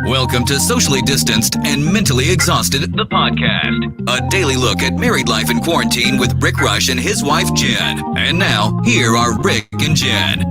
Welcome to Socially Distanced and Mentally Exhausted, the podcast. A daily look at married life in quarantine with Rick Rush and his wife, Jen. And now, here are Rick and Jen.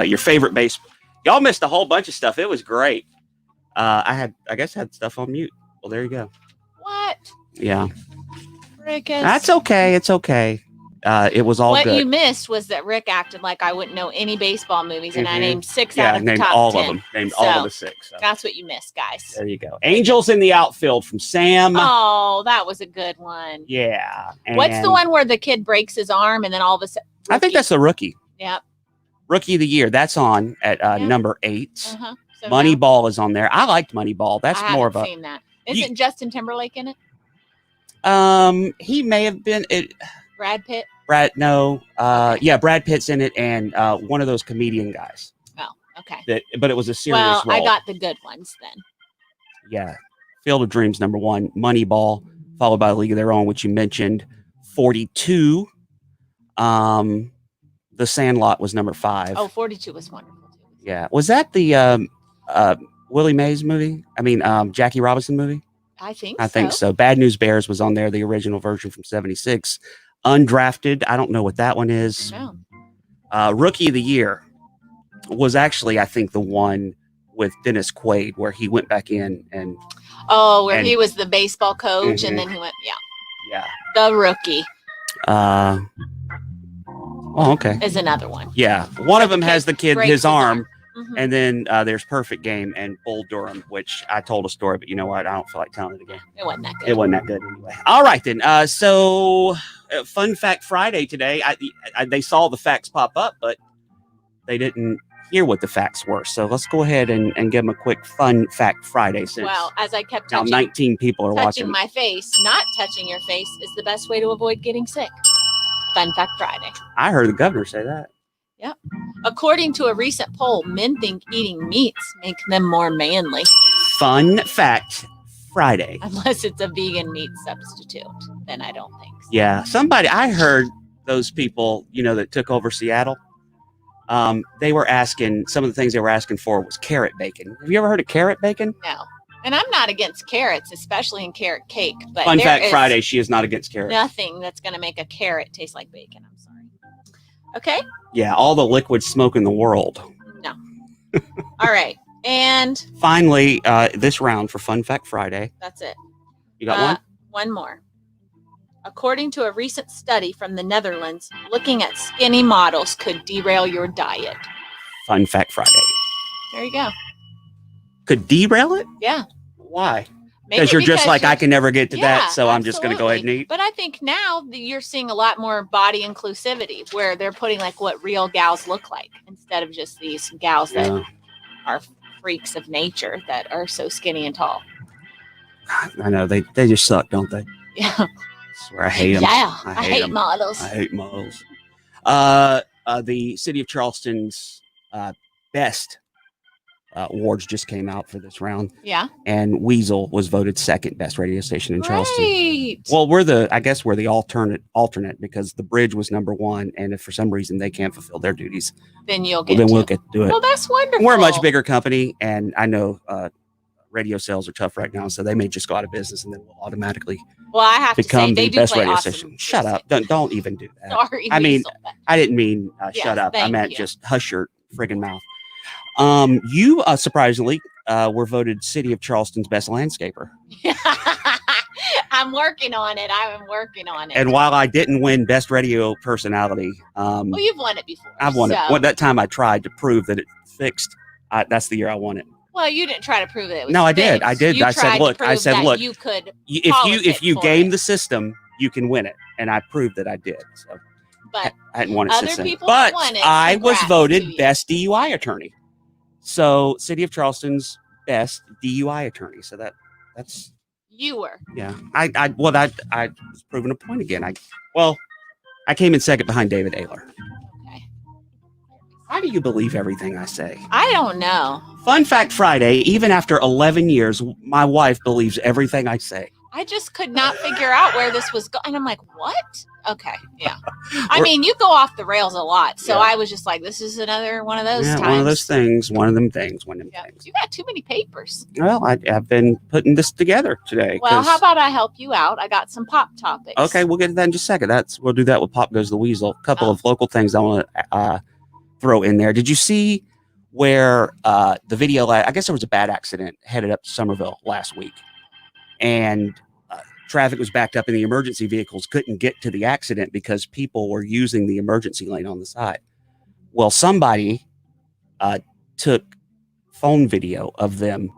Your favorite base. Y'all missed a whole bunch of stuff. It was great. I guess I had stuff on mute. Well, there you go. What? Yeah. Rickus. That's okay. It's okay. It was all what good. You missed was that Rick acted like I wouldn't know any baseball movies, and I named 6 yeah, out of the named top all 10. of them. Named all of the 6. So. That's what you missed, guys. There you go. Angels in the Outfield from Sam. Oh, that was a good one. Yeah. What's the one where the kid breaks his arm and then all of a sudden? I think that's the Rookie. Yep. Rookie of the Year. That's on at number 8. Uh-huh. So Moneyball is on there. I liked Moneyball. That's more of a. I haven't seen that. Isn't Justin Timberlake in it? He may have been it. Brad Pitt. No. Yeah, Brad Pitt's in it, and one of those comedian guys. Oh, okay. But it was a serious role. role. I got the good ones then. Yeah. Field of Dreams, number 1. Moneyball, followed by League of Their Own, which you mentioned. 42. The Sandlot was number 5. Oh, 42 was wonderful too. Yeah. Was that the Willie Mays movie? I mean, Jackie Robinson movie? I think I think so. Bad News Bears was on there, the original version from 76. Undrafted, I don't know what that one is. No. Rookie of the Year was actually, I think, the one with Dennis Quaid where he went back in and he was the baseball coach and then he went, the rookie. Okay. Is another one. Yeah. One of them has the kid, his arm. Mm-hmm. And then there's Perfect Game and Bull Durham, which I told a story, but you know what? I don't feel like telling it again. It wasn't that good. It wasn't that good anyway. All right, then. So, Fun Fact Friday today. They saw the facts pop up, but they didn't hear what the facts were. So let's go ahead and give them a quick Fun Fact Friday. Well, as I kept now 19 people are watching. My face, not touching your face is the best way to avoid getting sick. Fun Fact Friday. I heard the governor say that. Yep. According to a recent poll, men think eating meats make them more manly. Fun Fact Friday. Unless it's a vegan meat substitute, then I don't think so. Yeah. I heard those people, that took over Seattle. They were asking, some of the things they were asking for was carrot bacon. Have you ever heard of carrot bacon? No. And I'm not against carrots, especially in carrot cake. But Fun Fact Friday, she is not against carrots. Nothing that's going to make a carrot taste like bacon. I'm sorry. Okay. Yeah, all the liquid smoke in the world. No. All right. And finally, this round for Fun Fact Friday. That's it. You got one? One more. According to a recent study from the Netherlands, looking at skinny models could derail your diet. Fun Fact Friday. There you go. Could derail it? Yeah. Why? Because you're just like, I can never get to that, so I'm just going to go ahead and eat. But I think now you're seeing a lot more body inclusivity where they're putting like what real gals look like instead of just these gals that are freaks of nature that are so skinny and tall. I know. They just suck, don't they? Yeah. I swear I hate them. Yeah. I hate models. I hate models. The city of Charleston's best awards just came out for this round. Yeah. And Weasel was voted second best radio station in Charleston. Right. Well, we're the alternate because the Bridge was number one, and if for some reason they can't fulfill their duties, then we'll get to do it. Well, that's wonderful. We're a much bigger company, and I know radio sales are tough right now, so they may just go out of business, and then we'll automatically become the best radio station. Shut up! Don't even do that. Sorry. I mean, I didn't mean shut up. I meant just hush your friggin' mouth. You surprisingly were voted City of Charleston's best landscaper. I'm working on it. And while I didn't win best radio personality, well, you've won it before. I've won it. Well, that time I tried to prove that it fixed. That's the year I won it. Well, you didn't try to prove that it was No, I fixed. did. I did. I said, look, you could. If you game the system, you can win it, and I proved that I did. So, but I hadn't won it since then. But I was voted best DUI attorney. So, City of Charleston's best DUI attorney. So that's you were. Yeah. I was proving a point again. I came in second behind David Ayler. Okay. Why do you believe everything I say? I don't know. Fun Fact Friday, even after 11 years, my wife believes everything I say. I just could not figure out where this was going. And I'm like, what? Okay. Yeah. I mean, you go off the rails a lot. So I was just like, this is another one of those times. One of those things. One of them things. You got too many papers. Well, I've been putting this together today. Well, how about I help you out? I got some pop topics. Okay, we'll get to that in just a second. We'll do that with Pop Goes the Weasel. A couple of local things I want to throw in there. Did you see where the video, I guess there was a bad accident headed up to Somerville last week, and traffic was backed up and the emergency vehicles couldn't get to the accident because people were using the emergency lane on the side. Well, somebody took phone video of them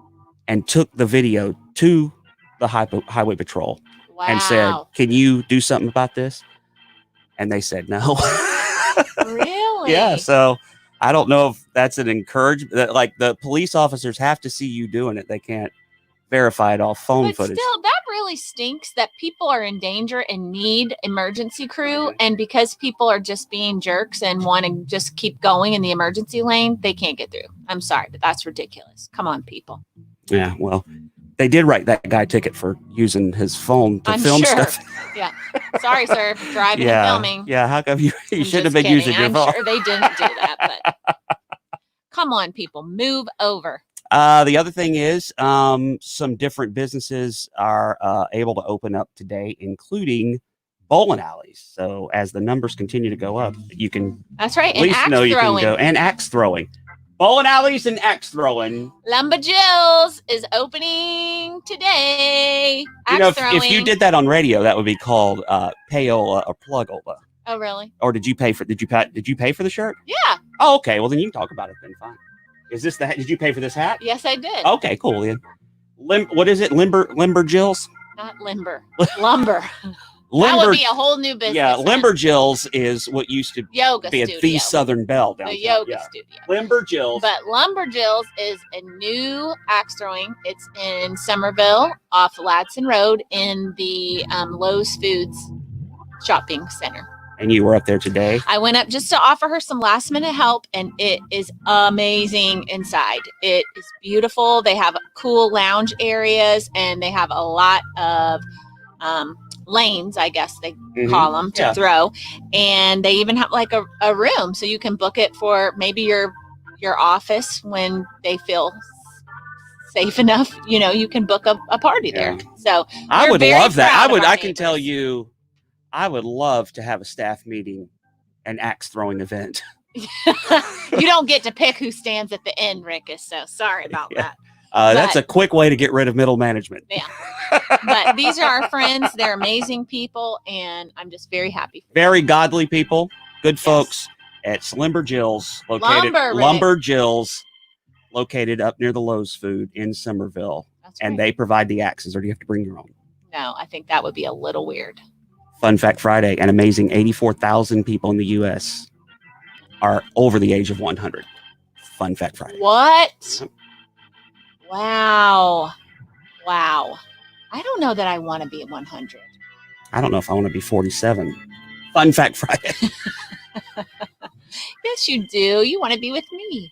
and took the video to the highway patrol and said, can you do something about this? And they said no. Really? Yeah. So I don't know if that's an encouragement. Like, the police officers have to see you doing it. They can't verify it off phone footage. Still, that really stinks that people are in danger and need emergency crew. And because people are just being jerks and want to just keep going in the emergency lane, they can't get through. I'm sorry, but that's ridiculous. Come on, people. Yeah. Well, they did write that guy a ticket for using his phone to film stuff. Yeah. Sorry, sir, for driving and filming. Yeah. How come you shouldn't have been using your phone? I'm sure they didn't do that, but come on, people, move over. The other thing is some different businesses are able to open up today, including bowling alleys. So as the numbers continue to go up, you can That's right. at And least axe know you throwing. can go. And axe throwing. Bowling alleys and axe throwing. Lumber Jill's is opening today. Axe throwing. If you did that on radio, that would be called payola or plugola. Oh, really? Or did you pay for the shirt? Yeah. Oh, okay. Well, then you can talk about it then. Fine. Is this the hat? Did you pay for this hat? Yes, I did. Okay, cool. Then. What is it? Limber Jills? Not limber. Lumber. Limber, that would be a whole new business. Yeah, Limber Jills is what used to yoga be studio. at the Southern Belle downtown. The yoga studio. Limber Jills. But Lumber Jill's is a new axe throwing. It's in Somerville off Ladson Road in the Lowe's Foods shopping center. And you were up there today? I went up just to offer her some last minute help, and it is amazing inside. It is beautiful. They have cool lounge areas, and they have a lot of lanes, I guess they call them, to throw. And they even have like a room, so you can book it for maybe your office when they feel safe enough. You can book a party there. So I would love that. I can neighbors. tell you, I would love to have a staff meeting, an axe throwing event. You don't get to pick who stands at the end, Rick, so sorry about that. That's a quick way to get rid of middle management. Yeah. But these are our friends. They're amazing people, and I'm just very happy. Very godly people, good folks at Lumber Jills, Lumber Jills, located up near the Lowe's Food in Somerville. That's and right. they provide the axes, or do you have to bring your own? No, I think that would be a little weird. Fun Fact Friday, an amazing 84,000 people in the U.S. are over the age of 100. Fun Fact Friday. What? Wow. I don't know that I want to be at 100. I don't know if I want to be 47. Fun Fact Friday. Yes, you do. You want to be with me.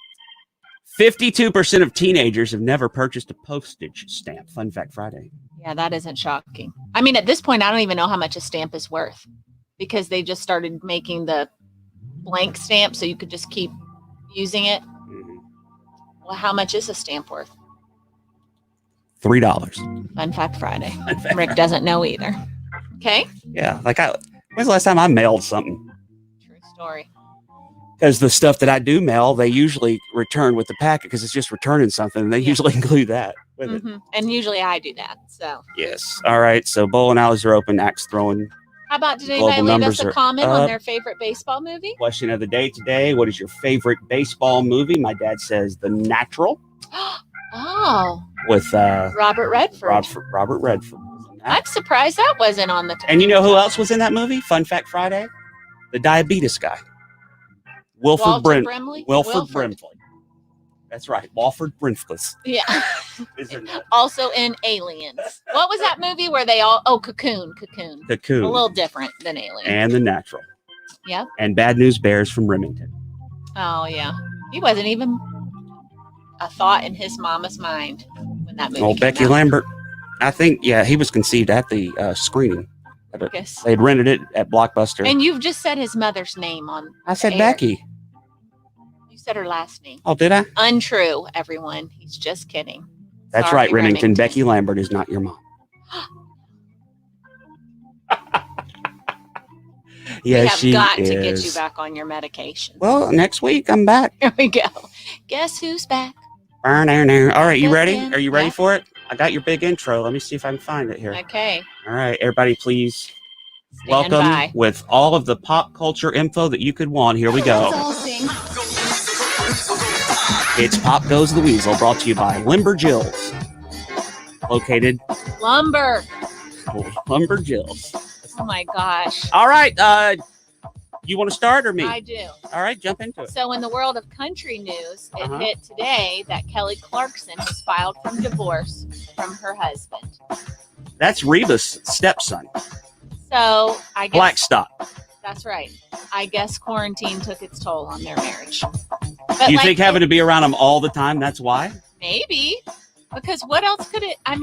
52% of teenagers have never purchased a postage stamp. Fun Fact Friday. Yeah, that isn't shocking. I mean, at this point, I don't even know how much a stamp is worth because they just started making the blank stamp so you could just keep using it. Mm-hmm. Well, how much is a stamp worth? $3. Fun Fact Friday. Rick doesn't know either. Okay. Yeah. When's the last time I mailed something? True story. Because the stuff that I do mail, they usually return with the packet because it's just returning something. And they usually include that with it. And usually I do that. So. Yes. All right. So bowling alleys are open, axe throwing. How about did anybody leave us a comment on their favorite baseball movie? Question of the day today. What is your favorite baseball movie? My dad says The Natural. Oh. With Robert Redford. Robert Redford. I'm surprised that wasn't on the And you know who else was in that movie? Fun Fact Friday. The diabetes guy. Wilford Brimley. That's right. Walford Brimley. Yeah. Also in Aliens. What was that movie where they all... Oh, Cocoon. A little different than Aliens. And The Natural. Yeah. And Bad News Bears from Remington. Oh, yeah. He wasn't even a thought in his mama's mind when that movie came Becky out. Lambert. I think, he was conceived at the screening. Yes. They'd rented it at Blockbuster. And you've just said his mother's name on I said air. Becky. You said her last name. Oh, did I? Untrue, everyone. He's just kidding. That's Sorry, right, Remington. Becky Lambert is not your mom. Yes, we have got is. to get you back on your medication. Well, next week I'm back. Here we go. Guess who's back? All right, you ready? Again. Are you ready Yeah. for it? I got your big intro. Let me see if I can find it here. Okay. All right, everybody, please Stand welcome by. with all of the pop culture info that you could want. Here we go. It's Pop Goes the Weasel, brought to you by Lumber Jills, located Lumber. Lumber Jills. Oh my gosh. All right, you want to start or me? I do. All right, jump into it. So in the world of country news, it Uh-huh. hit today that Kelly Clarkson has filed for divorce from her husband. That's Reba's stepson, So I guess Blackstock. that's right. I guess quarantine took its toll on their marriage. Do you think having to be around him all the time, that's why? Maybe. Because what else could it, and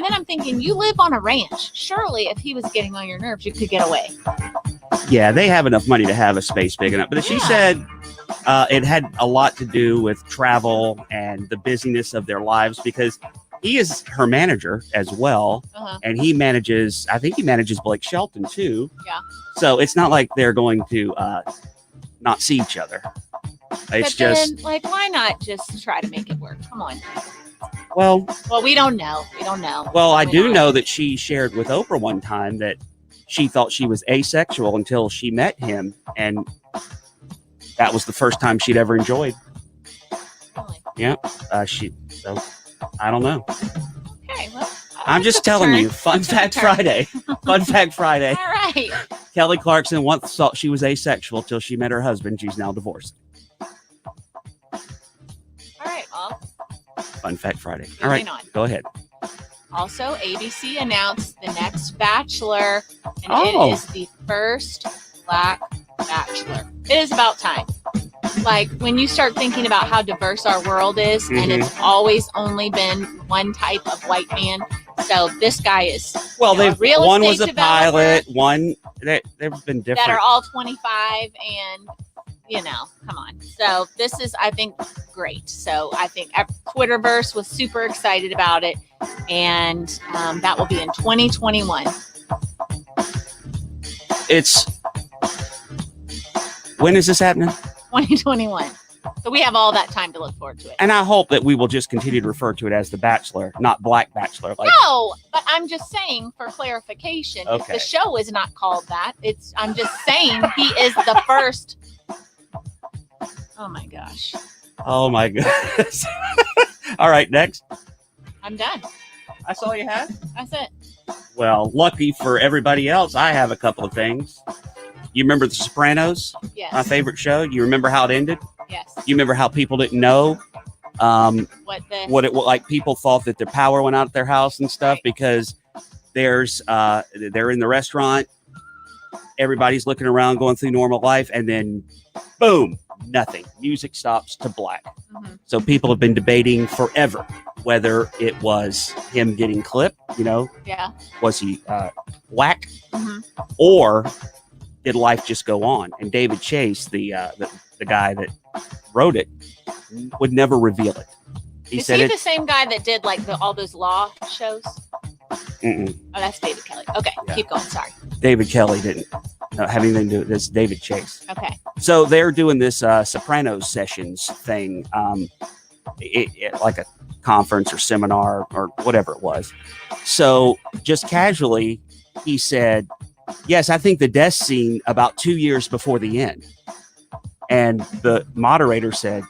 then I'm thinking, you live on a ranch. Surely if he was getting on your nerves, you could get away. Yeah, they have enough money to have a space big enough. But she Yeah. said It had a lot to do with travel and the busyness of their lives because he is her manager as well. And he manages, I think he manages Blake Shelton too. Yeah. So it's not like they're going to not see each other. It's But then, just, like, why not just try to make it work? Come on. well, We don't know. We don't know. Well, I Why do not? know that she shared with Oprah one time that she thought she was asexual until she met him, and that was the first time she'd ever enjoyed. Really? Yeah, So I don't know. Okay, well, I'm just telling you. Fun fact Friday. Fun fact Friday. All right. Kelly Clarkson once thought she was asexual till she met her husband. She's now divorced. All right. Well, Fun fact Friday. All moving right, on. go ahead. Also, ABC announced the next Bachelor, and Oh. it is the first Black Bachelor. It is about time. Like, when you start thinking about how diverse our world is, and it's always only been one type of white man. So this guy is, Well, a real one was estate a pilot. developer One they've been different. that are all 25, and come on. So this is, I think, great. So I think Twitterverse was super excited about it, and that will be in 2021. When is this happening? 2021. So we have all that time to look forward to it. And I hope that we will just continue to refer to it as the Bachelor, not Black Bachelor. No, but I'm just saying for clarification, if Okay. the show is not called that, I'm just saying he is the first. Oh my gosh. Oh my goodness. All right, next. I'm done. That's all you had? That's it. Well, lucky for everybody else, I have a couple of things. You remember The Sopranos? Yes. My favorite show. You remember how it ended? Yes. You remember how people didn't know what it like? People thought that their power went out at their house and stuff because they're in the restaurant. Everybody's looking around, going through normal life, and then boom, nothing. Music stops to black. Mm-hmm. So people have been debating forever whether it was him getting clipped. Yeah. Was he whacked, Mm-hmm. or did life just go on? And David Chase, the guy that wrote it, would never reveal it. Is he the same guy that did like all those law shows? Mm-mm. Oh, that's David Kelly. Okay, Yeah. Keep going. Sorry. David Kelly didn't have anything to do with this. David Chase. Okay. So they're doing this Sopranos sessions thing, like a conference or seminar or whatever it was. So just casually, he said, "Yes, I think the death scene about 2 years before the end." And the moderator said,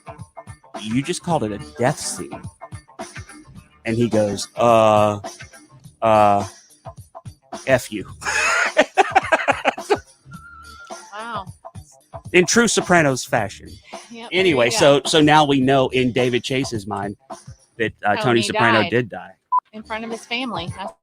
"You just called it a death scene." And he goes, F you. Wow. In true Sopranos fashion. Yep, Anyway, there you go. so now we know in David Chase's mind that Tony Soprano died. did die. In front of his family. That's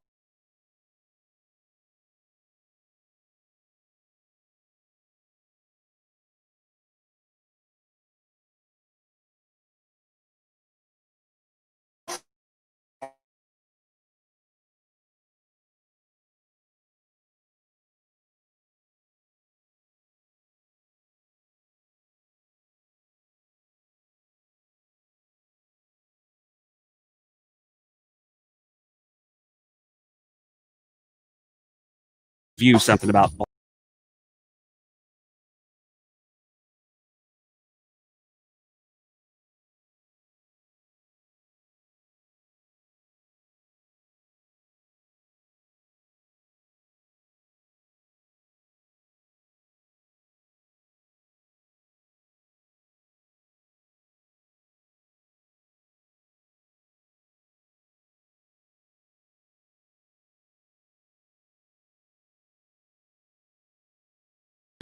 View something about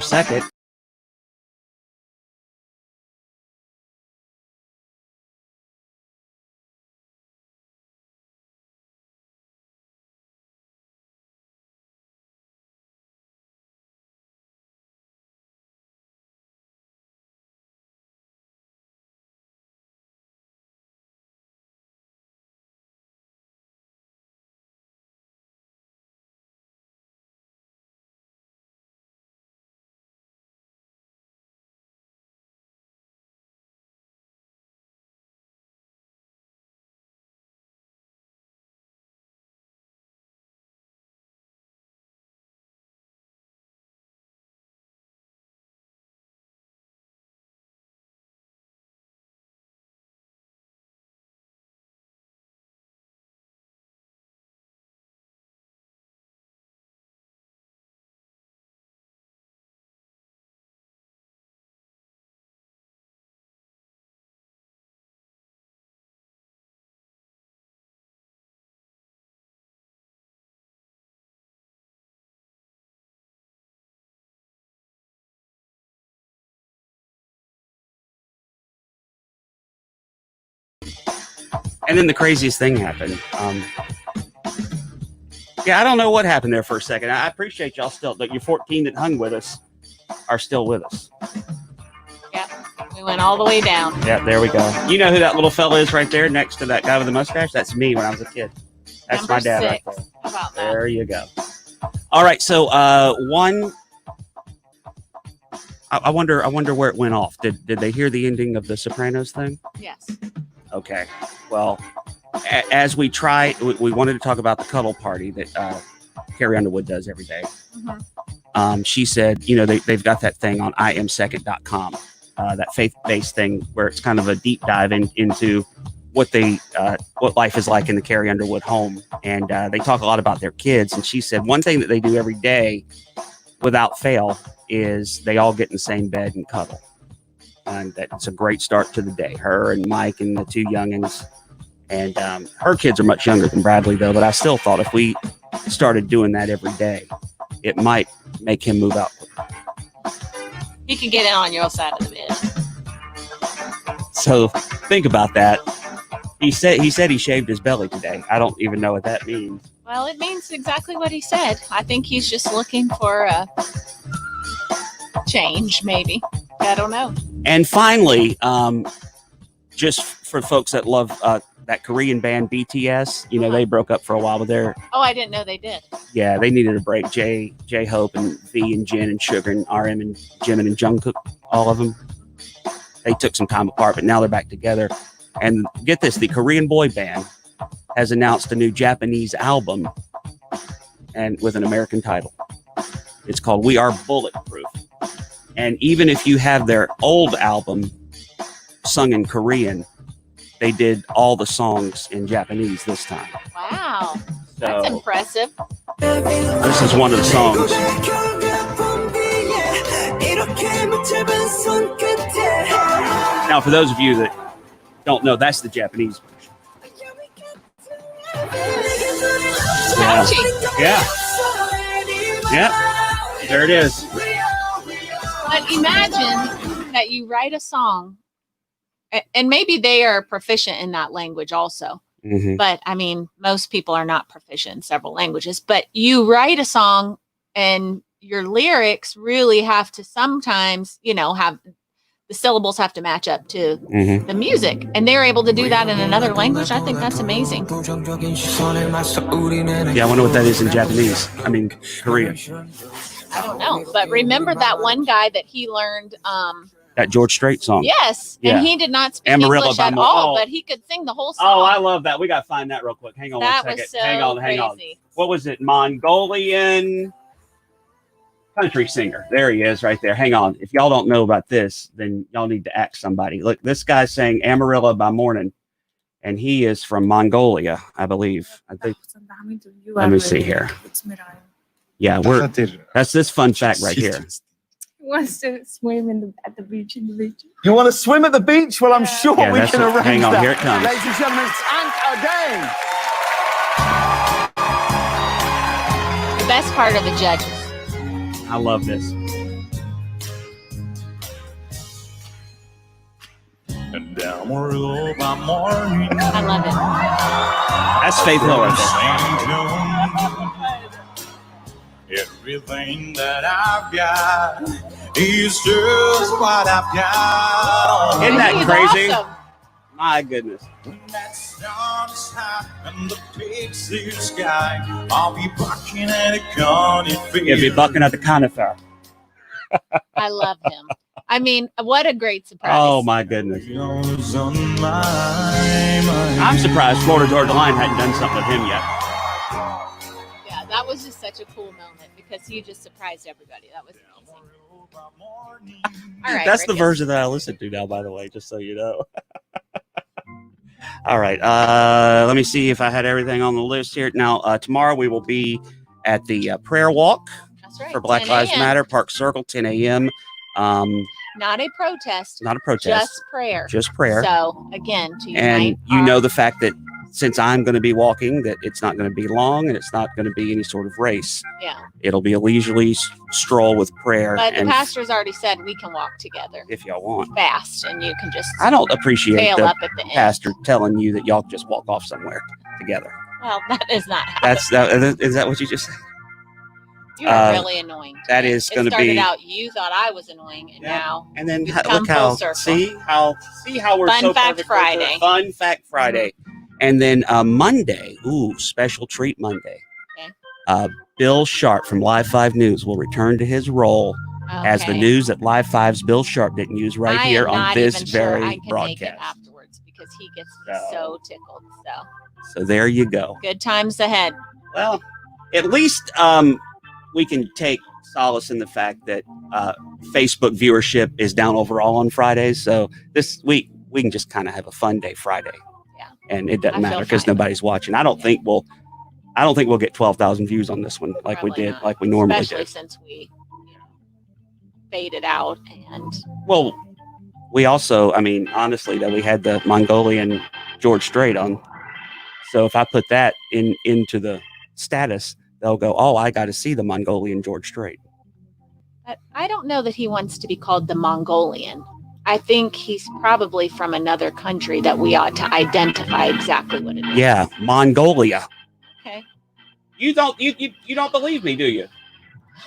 second. And then the craziest thing happened. Yeah, I don't know what happened there for a second. I appreciate y'all still, that you 14 that hung with us are still with us. Yeah, we went all the way down. Yeah, there we go. You know who that little fella is right there next to that guy with the mustache? That's me when I was a kid. That's Number my dad 6. right there. How about that? There you go. All right, so one. I wonder where it went off. Did they hear the ending of the Sopranos thing? Yes. Okay. Well, as we wanted to talk about the Cuddle party that Carrie Underwood does every day. Mm-hmm. She said, they've got that thing on IamSecond.com, that faith-based thing where it's kind of a deep dive into what life is like in the Carrie Underwood home. And they talk a lot about their kids. And she said one thing that they do every day without fail is they all get in the same bed and cuddle. And that's a great start to the day. Her and Mike and the 2 youngins. And her kids are much younger than Bradley, though. But I still thought if we started doing that every day, it might make him move out. He can get in on your side of the bed. So think about that. He said he shaved his belly today. I don't even know what that means. Well, it means exactly what he said. I think he's just looking for a change, maybe. I don't know. And finally, just for folks that love that Korean band BTS, they broke up for a while with their. Oh, I didn't know they did. Yeah, they needed a break. J-Hope and V and Jin and Sugar and RM and Jimin and Jungkook, all of them. They took some time apart, but now they're back together. And get this, the Korean boy band has announced a new Japanese album and with an American title. It's called We Are Bulletproof. And even if you have their old album sung in Korean, they did all the songs in Japanese this time. Wow. So, that's impressive. This is one of the songs. Now, for those of you that don't know, that's the Japanese version. Yeah. There it is. But imagine that you write a song, and maybe they are proficient in that language also. Mm-hmm. But I mean, most people are not proficient in several languages. But you write a song, and your lyrics really have to sometimes, have the syllables have to match up to the music, and they're able to do that in another language. I think that's amazing. Yeah, I wonder what that is in Japanese. I mean, Korean. I don't know, but remember that one guy that he learned that George Strait song. Yes, yeah. and he did not speak Amarillo English at all, but he could sing the whole song. Oh, I love that. We got to find that real quick. Hang on that one second. Was so hang on. crazy. What was it? Mongolian country singer. There he is right there. Hang on. If y'all don't know about this, then y'all need to ask somebody. Look, this guy sang Amarillo by Morning, and he is from Mongolia, I believe. I think. Let me see here. Yeah, that's this fun fact right here. Wants to swim at the beach in the beach. You want to swim at the beach? Well, I'm sure we can arrange hang on, that. here it comes. Ladies and gentlemen, it's our game. The best part of the judges. I love this. And Amarillo by morning. I love it. That's Faith Hill right there. Everything that I've got is just what I've got. Isn't that crazy? Awesome. My goodness. When that sun is high and the pigs in the sky, I'll be bucking at a conifer. You'll be bucking at the conifer. I love him. I mean, what a great surprise. Oh, my goodness. I'm surprised Florida Georgia Line hadn't done something with him yet. Yeah, that was just such a cool moment because he just surprised everybody. That was amazing. All right, that's the Rick. version that I listen to now, by the way, just so you know. All right. Let me see if I had everything on the list here. Now, tomorrow we will be at the prayer walk That's right. for Black 10 Lives a.m. Matter, Park Circle, 10 a.m. Not a protest. Not a protest. Just prayer. Just prayer. So, again, to unite And you know the fact that since I'm going to be walking, that it's not going to be long and it's not going to be any sort of race. Yeah. It'll be a leisurely stroll with prayer. But the and pastor's already said we can walk together if y'all want. fast, and you can just I don't appreciate tail the up at the end. pastor telling you that y'all just walk off somewhere together. Well, that is not how Is that what you just said? you are really annoying. That is going to be. It started out you thought I was annoying, and now And then we've look come how full circle. see how we're Fun so Fact perfect right there. Friday. Fun Fact Friday. And then Monday, special treat Monday. Okay. Bill Sharp from Live 5 News will return to his role as the Okay. news that Live 5's Bill Sharp didn't use right I here am on not this even sure very I can make it broadcast. afterwards because he gets me so tickled. So there you go. Good times ahead. Well, at least we can take solace in the fact that Facebook viewership is down overall on Fridays. So this week we can just kind of have a fun day Friday. Yeah. And it doesn't I feel matter because fine. nobody's watching. I don't think we'll get 12,000 views on this one like Probably we did, not. like we normally Especially do. since we faded out and Well, we also, I mean, honestly, though, we had the Mongolian George Strait on. So if I put that into the status, they'll go, "Oh, I got to see the Mongolian George Strait." but I don't know that he wants to be called the Mongolian. I think he's probably from another country that we ought to identify exactly what it is. Yeah, Mongolia. Okay. You don't believe me, do you?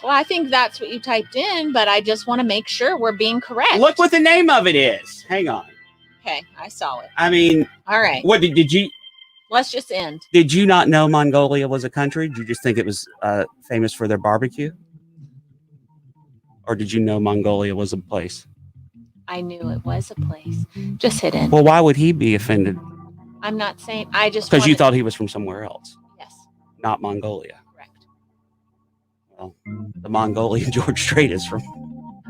Well, I think that's what you typed in, but I just want to make sure we're being correct. Look what the name of it is. Hang on. Okay, I saw it. I mean, All right. what did you? Let's just end. Did you not know Mongolia was a country? Did you just think it was famous for their barbecue? Or did you know Mongolia was a place? I knew it was a place. Just hit end. Well, why would he be offended? I'm not saying. I just Because you wanted- thought he was from somewhere else, Yes, not Mongolia. correct. Well, the Mongolian George Strait is from.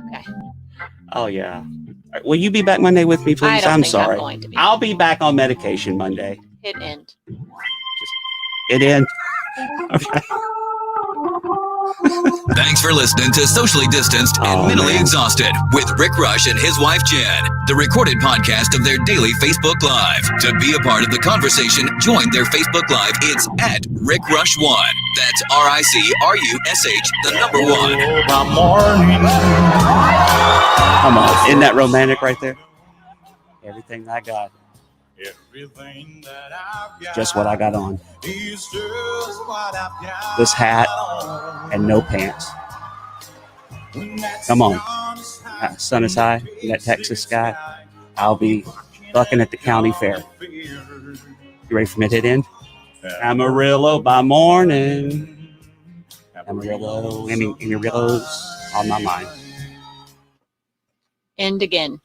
Okay. Oh, yeah. All right, will you be back Monday with me, please? I don't I'm think sorry. I'm going to be. I'll be back on medication Monday. Hit end. It in. Okay. Thanks for listening to Socially Distanced and Oh, Mentally man. Exhausted with Rick Rush and his wife Jen, the recorded podcast of their daily Facebook Live. To be a part of the conversation, join their Facebook Live. It's at Rick Rush 1. That's RICRUSH, the number 1. By morning, Come on. Isn't that romantic right there? Everything I got. everything that I've got Just what I got on. is just what I've got This hat on. and no pants. When that Come on. sun is high In that Texas sky, I'll be bucking at the county fair. You ready for me to hit in? Amarillo by morning. Amarillo, Amarillo's on my mind. End again.